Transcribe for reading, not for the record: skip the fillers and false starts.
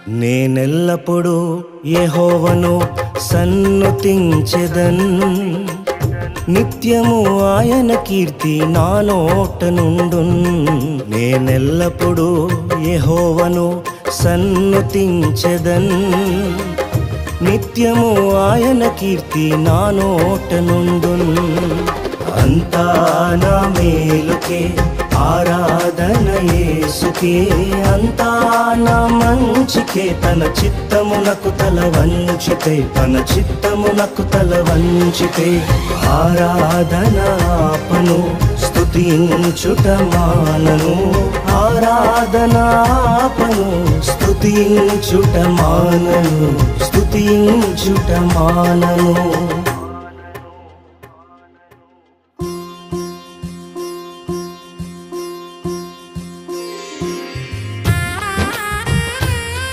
నేనెల్లప్పుడూ యెహోవాను సన్నుతించెదన్, నిత్యము ఆయన కీర్తి నా నోట నుండున్. నేనెల్లప్పుడూ యెహోవాను సన్నుతించెదన్, నిత్యము ఆయన కీర్తి నా నోట నుండున్. అంతా నా మేలుకే ఆరాధన యేసుకే, అంతా నా మంచికే. తన చిత్తమునకు తల వంచితే, తన చిత్తమునకు తల వంచితే ఆరాధన ఆపను, స్తుతించుట మానను. ఆరాధన ఆపను, స్తుతించుట మానను, స్తుతించుట మానను.